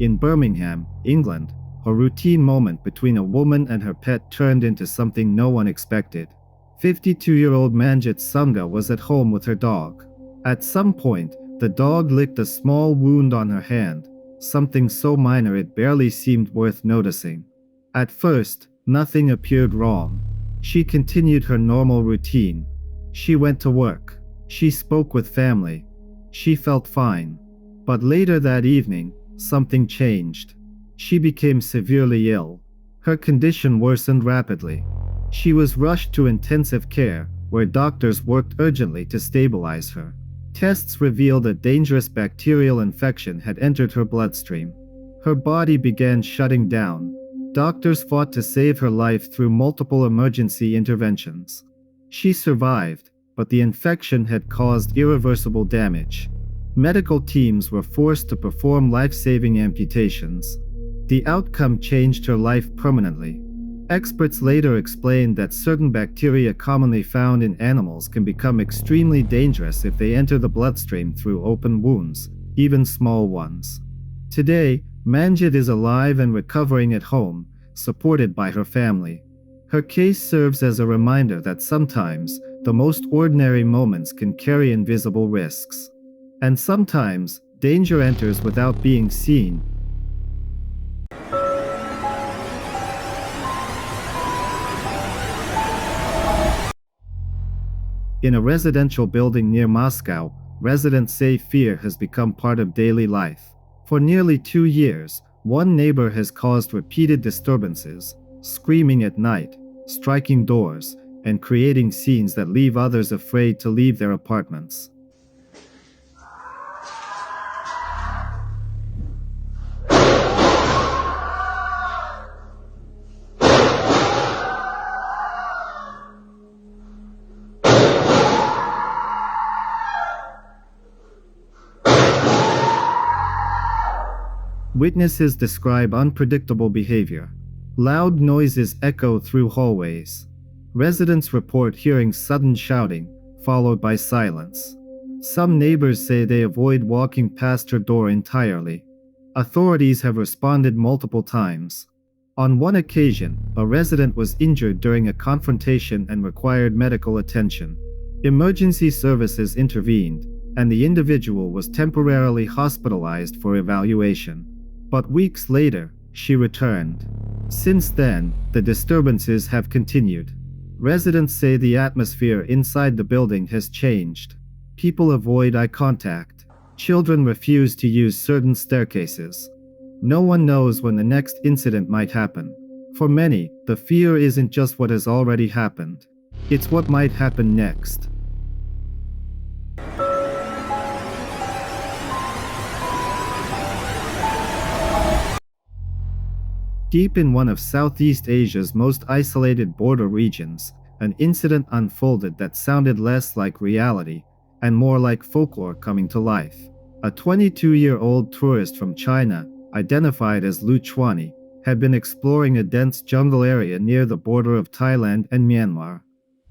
In Birmingham, England, a routine moment between a woman and her pet turned into something no one expected. 52-year-old Manjit Sangha was at home with her dog. At some point, the dog licked a small wound on her hand, something so minor it barely seemed worth noticing. At first, nothing appeared wrong. She continued her normal routine. She went to work. She spoke with family. She felt fine. But later that evening, something changed. She became severely ill. Her condition worsened rapidly. She was rushed to intensive care, where doctors worked urgently to stabilize her. Tests revealed a dangerous bacterial infection had entered her bloodstream. Her body began shutting down. Doctors fought to save her life through multiple emergency interventions. She survived, but the infection had caused irreversible damage. Medical teams were forced to perform life-saving amputations. The outcome changed her life permanently. Experts later explained that certain bacteria commonly found in animals can become extremely dangerous if they enter the bloodstream through open wounds, even small ones. Today, Manjit is alive and recovering at home, supported by her family. Her case serves as a reminder that sometimes, the most ordinary moments can carry invisible risks. And sometimes, danger enters without being seen. In a residential building near Moscow, residents say fear has become part of daily life. For nearly 2 years, one neighbor has caused repeated disturbances, screaming at night, striking doors, and creating scenes that leave others afraid to leave their apartments. Witnesses describe unpredictable behavior. Loud noises echo through hallways. Residents report hearing sudden shouting, followed by silence. Some neighbors say they avoid walking past her door entirely. Authorities have responded multiple times. On one occasion, a resident was injured during a confrontation and required medical attention. Emergency services intervened, and the individual was temporarily hospitalized for evaluation. But weeks later, she returned. Since then, the disturbances have continued. Residents say the atmosphere inside the building has changed. People avoid eye contact. Children refuse to use certain staircases. No one knows when the next incident might happen. For many, the fear isn't just what has already happened. It's what might happen next. Deep in one of Southeast Asia's most isolated border regions, an incident unfolded that sounded less like reality and more like folklore coming to life. A 22-year-old tourist from China, identified as Lu Chuani, had been exploring a dense jungle area near the border of Thailand and Myanmar.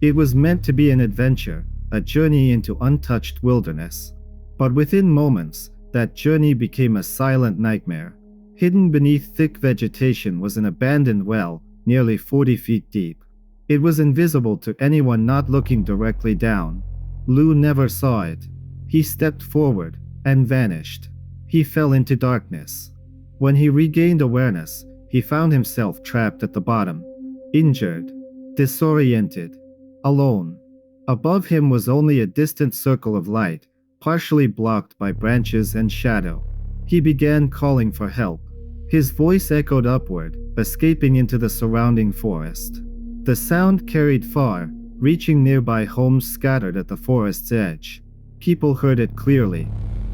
It was meant to be an adventure, a journey into untouched wilderness. But within moments, that journey became a silent nightmare. Hidden beneath thick vegetation was an abandoned well, nearly 40 feet deep. It was invisible to anyone not looking directly down. Lu never saw it. He stepped forward and vanished. He fell into darkness. When he regained awareness, he found himself trapped at the bottom, injured, disoriented, alone. Above him was only a distant circle of light, partially blocked by branches and shadow. He began calling for help. His voice echoed upward, escaping into the surrounding forest. The sound carried far, reaching nearby homes scattered at the forest's edge. People heard it clearly,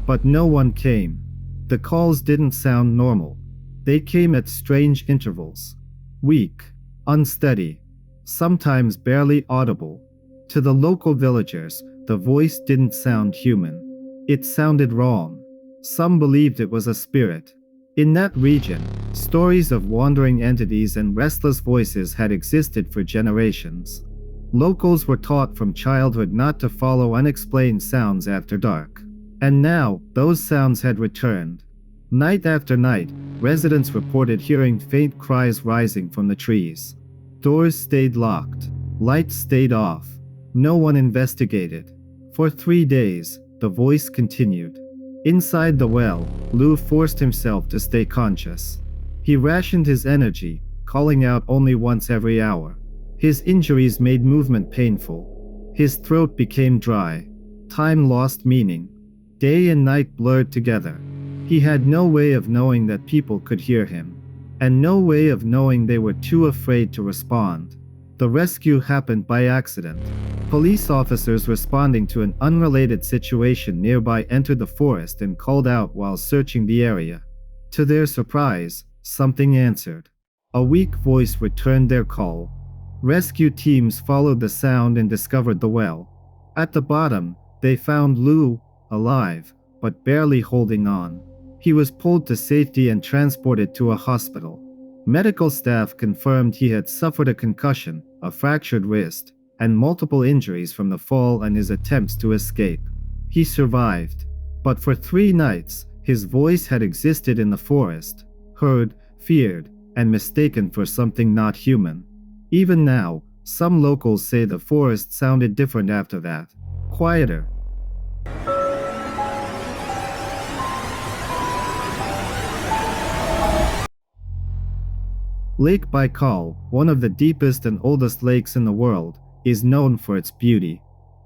but no one came. The calls didn't sound normal. They came at strange intervals. Weak, unsteady, sometimes barely audible. To the local villagers, the voice didn't sound human. It sounded wrong. Some believed it was a spirit. In that region, stories of wandering entities and restless voices had existed for generations. Locals were taught from childhood not to follow unexplained sounds after dark. And now, those sounds had returned. Night after night, residents reported hearing faint cries rising from the trees. Doors stayed locked. Lights stayed off. No one investigated. For 3 days, the voice continued. Inside the well, Lou forced himself to stay conscious. He rationed his energy, calling out only once every hour. His injuries made movement painful. His throat became dry. Time lost meaning. Day and night blurred together. He had no way of knowing that people could hear him, and no way of knowing they were too afraid to respond. The rescue happened by accident. Police officers responding to an unrelated situation nearby entered the forest and called out while searching the area. To their surprise, something answered. A weak voice returned their call. Rescue teams followed the sound and discovered the well. At the bottom, they found Lou, alive, but barely holding on. He was pulled to safety and transported to a hospital. Medical staff confirmed he had suffered a concussion, a fractured wrist, and multiple injuries from the fall and his attempts to escape. He survived, but for 3 nights, his voice had existed in the forest, heard, feared, and mistaken for something not human. Even now, some locals say the forest sounded different after that, quieter. Lake Baikal, one of the deepest and oldest lakes in the world, is known for its beauty.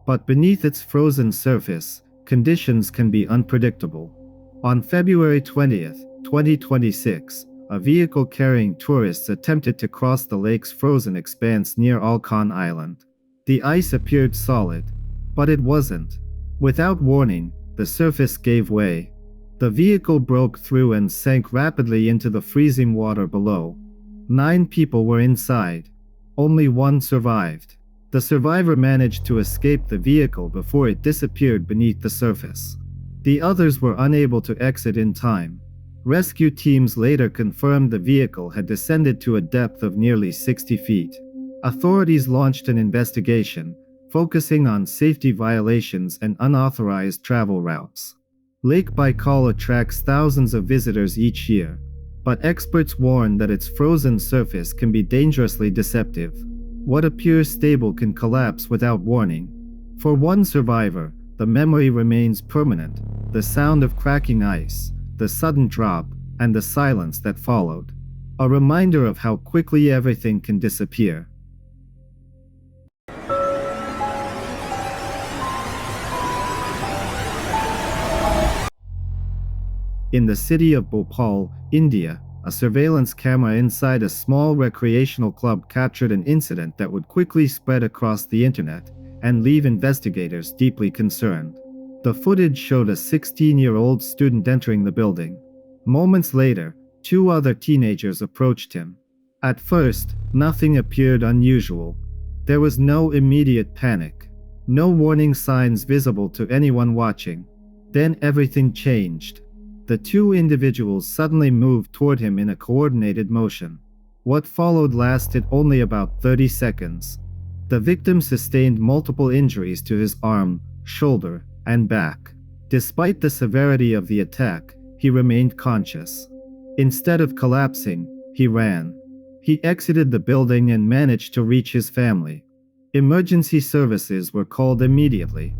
But beneath its frozen surface, conditions can be unpredictable. On February 20th, 2026, a vehicle carrying tourists attempted to cross the lake's frozen expanse near Alkan Island. The ice appeared solid, but it wasn't. Without warning, the surface gave way. The vehicle broke through and sank rapidly into the freezing water below. 9 people were inside. Only 1 survived. The survivor managed to escape the vehicle before it disappeared beneath the surface. The others were unable to exit in time. Rescue teams later confirmed the vehicle had descended to a depth of nearly 60 feet. Authorities launched an investigation, focusing on safety violations and unauthorized travel routes. Lake Baikal attracts thousands of visitors each year, but experts warn that its frozen surface can be dangerously deceptive. What appears stable can collapse without warning. For one survivor, the memory remains permanent: the sound of cracking ice, the sudden drop, and the silence that followed. A reminder of how quickly everything can disappear. In the city of Bhopal, India, a surveillance camera inside a small recreational club captured an incident that would quickly spread across the internet and leave investigators deeply concerned. The footage showed a 16-year-old student entering the building. Moments later, 2 other teenagers approached him. At first, nothing appeared unusual. There was no immediate panic. No warning signs visible to anyone watching. Then everything changed. The 2 individuals suddenly moved toward him in a coordinated motion. What followed lasted only about 30 seconds. The victim sustained multiple injuries to his arm, shoulder, and back. Despite the severity of the attack, he remained conscious. Instead of collapsing, he ran. He exited the building and managed to reach his family. Emergency services were called immediately.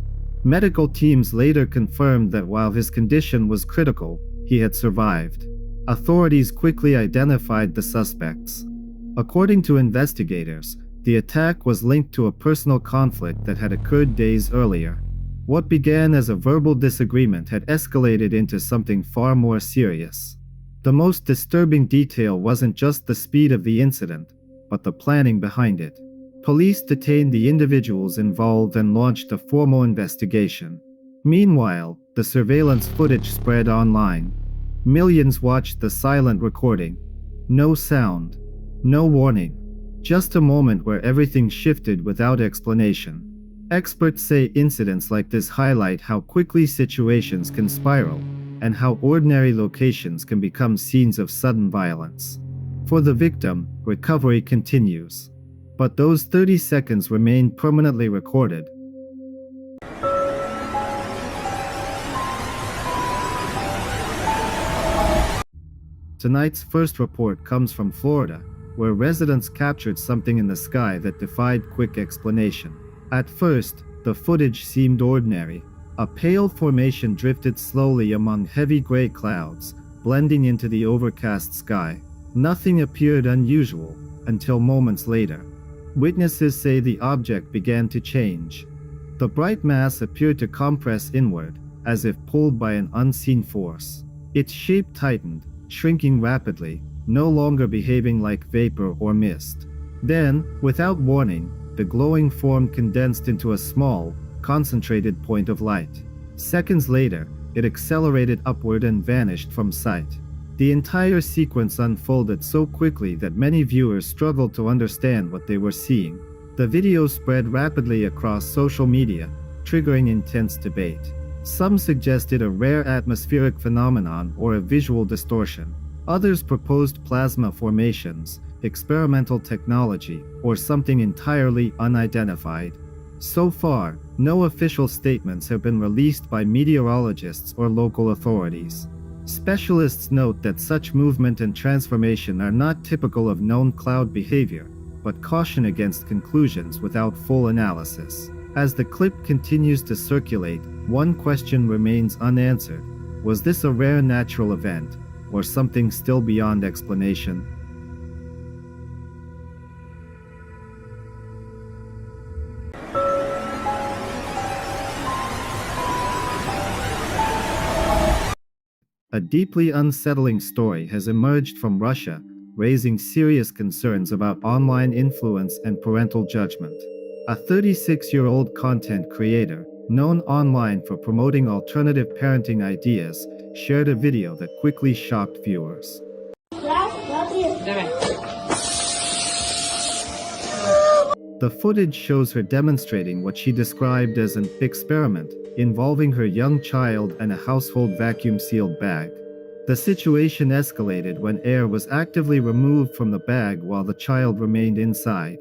Medical teams later confirmed that while his condition was critical, he had survived. Authorities quickly identified the suspects. According to investigators, the attack was linked to a personal conflict that had occurred days earlier. What began as a verbal disagreement had escalated into something far more serious. The most disturbing detail wasn't just the speed of the incident, but the planning behind it. Police detained the individuals involved and launched a formal investigation. Meanwhile, the surveillance footage spread online. Millions watched the silent recording. No sound, no warning. Just a moment where everything shifted without explanation. Experts say incidents like this highlight how quickly situations can spiral, and how ordinary locations can become scenes of sudden violence. For the victim, recovery continues. But those 30 seconds remain permanently recorded. Tonight's first report comes from Florida, where residents captured something in the sky that defied quick explanation. At first, the footage seemed ordinary. A pale formation drifted slowly among heavy gray clouds, blending into the overcast sky. Nothing appeared unusual until moments later. Witnesses say the object began to change. The bright mass appeared to compress inward, as if pulled by an unseen force. Its shape tightened, shrinking rapidly, no longer behaving like vapor or mist. Then, without warning, the glowing form condensed into a small, concentrated point of light. Seconds later, it accelerated upward and vanished from sight. The entire sequence unfolded so quickly that many viewers struggled to understand what they were seeing. The video spread rapidly across social media, triggering intense debate. Some suggested a rare atmospheric phenomenon or a visual distortion. Others proposed plasma formations, experimental technology, or something entirely unidentified. So far, no official statements have been released by meteorologists or local authorities. Specialists note that such movement and transformation are not typical of known cloud behavior, but caution against conclusions without full analysis. As the clip continues to circulate, one question remains unanswered. Was this a rare natural event, or something still beyond explanation? A deeply unsettling story has emerged from Russia, raising serious concerns about online influence and parental judgment. A 36-year-old content creator, known online for promoting alternative parenting ideas, shared a video that quickly shocked viewers. The footage shows her demonstrating what she described as an experiment involving her young child and a household vacuum-sealed bag. The situation escalated when air was actively removed from the bag while the child remained inside.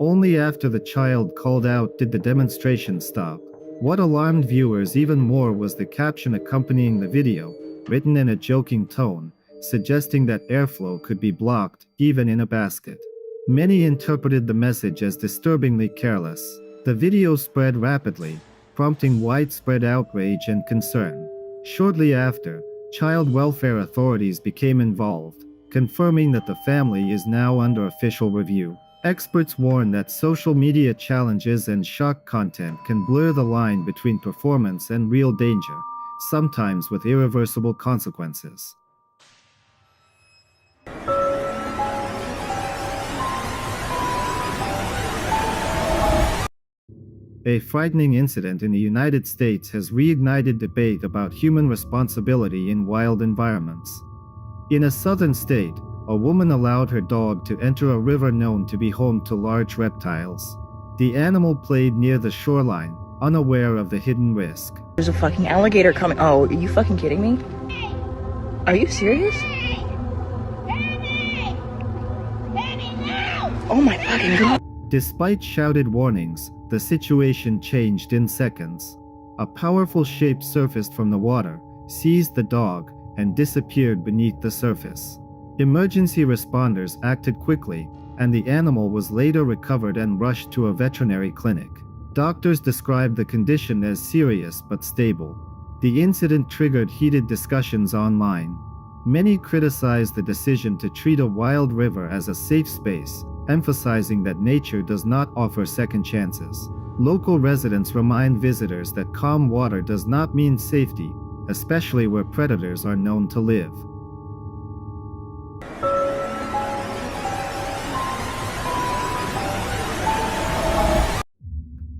Only after the child called out did the demonstration stop. What alarmed viewers even more was the caption accompanying the video, written in a joking tone, suggesting that airflow could be blocked, even in a basket. Many interpreted the message as disturbingly careless. The video spread rapidly, prompting widespread outrage and concern. Shortly after, child welfare authorities became involved, confirming that the family is now under official review. Experts warn that social media challenges and shock content can blur the line between performance and real danger, sometimes with irreversible consequences. A frightening incident in the United States has reignited debate about human responsibility in wild environments. In a southern state, a woman allowed her dog to enter a river known to be home to large reptiles. The animal played near the shoreline, unaware of the hidden risk. There's a fucking alligator coming. Oh, are you fucking kidding me? Are you serious? Oh my fucking god. Despite shouted warnings, the situation changed in seconds. A powerful shape surfaced from the water, seized the dog, and disappeared beneath the surface. Emergency responders acted quickly, and the animal was later recovered and rushed to a veterinary clinic. Doctors described the condition as serious but stable. The incident triggered heated discussions online. Many criticized the decision to treat a wild river as a safe space, emphasizing that nature does not offer second chances. Local residents remind visitors that calm water does not mean safety, especially where predators are known to live.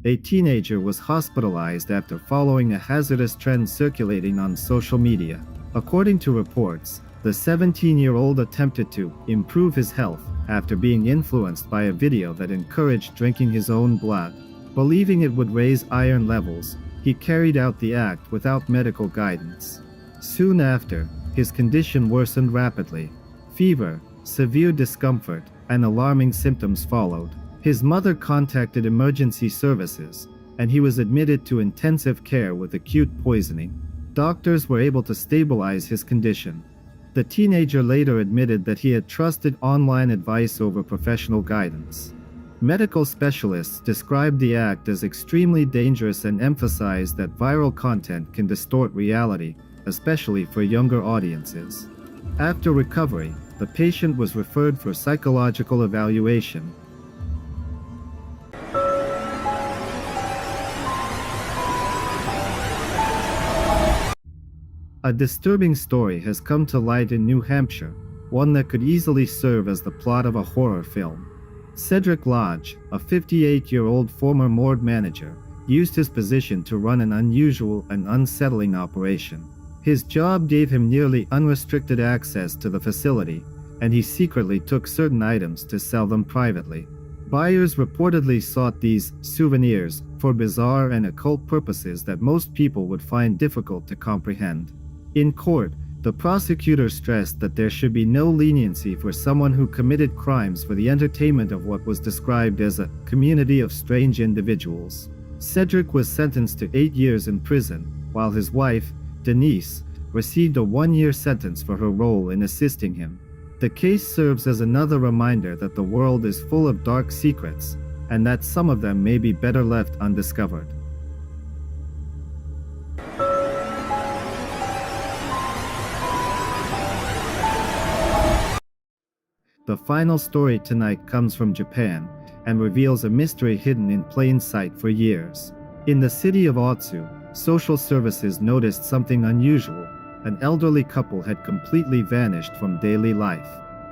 A teenager was hospitalized after following a hazardous trend circulating on social media. According to reports, the 17-year-old attempted to improve his health after being influenced by a video that encouraged drinking his own blood. Believing it would raise iron levels, he carried out the act without medical guidance. Soon after, his condition worsened rapidly. Fever, severe discomfort, and alarming symptoms followed. His mother contacted emergency services, and he was admitted to intensive care with acute poisoning. Doctors were able to stabilize his condition. The teenager later admitted that he had trusted online advice over professional guidance. Medical specialists described the act as extremely dangerous and emphasized that viral content can distort reality, especially for younger audiences. After recovery, the patient was referred for psychological evaluation. A disturbing story has come to light in New Hampshire, one that could easily serve as the plot of a horror film. Cedric Lodge, a 58-year-old former morgue manager, used his position to run an unusual and unsettling operation. His job gave him nearly unrestricted access to the facility, and he secretly took certain items to sell them privately. Buyers reportedly sought these souvenirs for bizarre and occult purposes that most people would find difficult to comprehend. In court, the prosecutor stressed that there should be no leniency for someone who committed crimes for the entertainment of what was described as a community of strange individuals. Cedric was sentenced to 8 years in prison, while his wife, Denise, received a 1-year sentence for her role in assisting him. The case serves as another reminder that the world is full of dark secrets, and that some of them may be better left undiscovered. The final story tonight comes from Japan and reveals a mystery hidden in plain sight for years. In the city of Otsu, social services noticed something unusual. An elderly couple had completely vanished from daily life.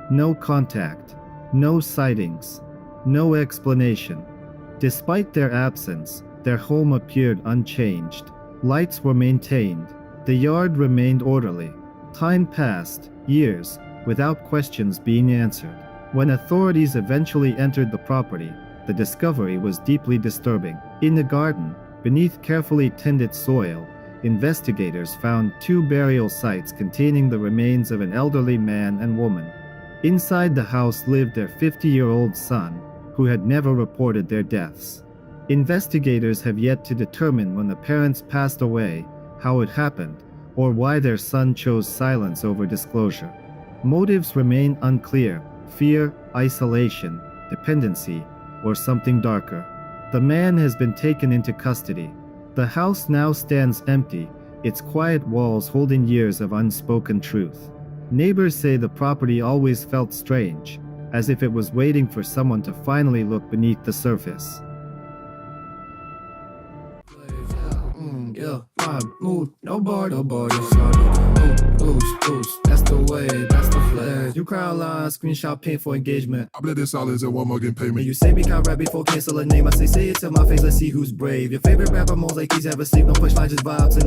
No contact, no sightings, no explanation. Despite their absence, their home appeared unchanged. Lights were maintained. The yard remained orderly. Time passed, years, without questions being answered. When authorities eventually entered the property, the discovery was deeply disturbing. In the garden, beneath carefully tended soil, investigators found 2 burial sites containing the remains of an elderly man and woman. Inside the house lived their 50-year-old son, who had never reported their deaths. Investigators have yet to determine when the parents passed away, how it happened, or why their son chose silence over disclosure. Motives remain unclear: fear, isolation, dependency, or something darker. The man has been taken into custody. The house now stands empty, its quiet walls holding years of unspoken truth. Neighbors say the property always felt strange, as if it was waiting for someone to finally look beneath the surface. Yeah, my mood, no bar, that's the way, that's the flag. You crowd line, screenshot, pin for engagement. I bet this all is a Walmart getting payment. You say we can't rap before cancel a name. I say it to my face, let's see who's brave. Your favorite rapper, most like he's ever seen. No push line, just vibes in the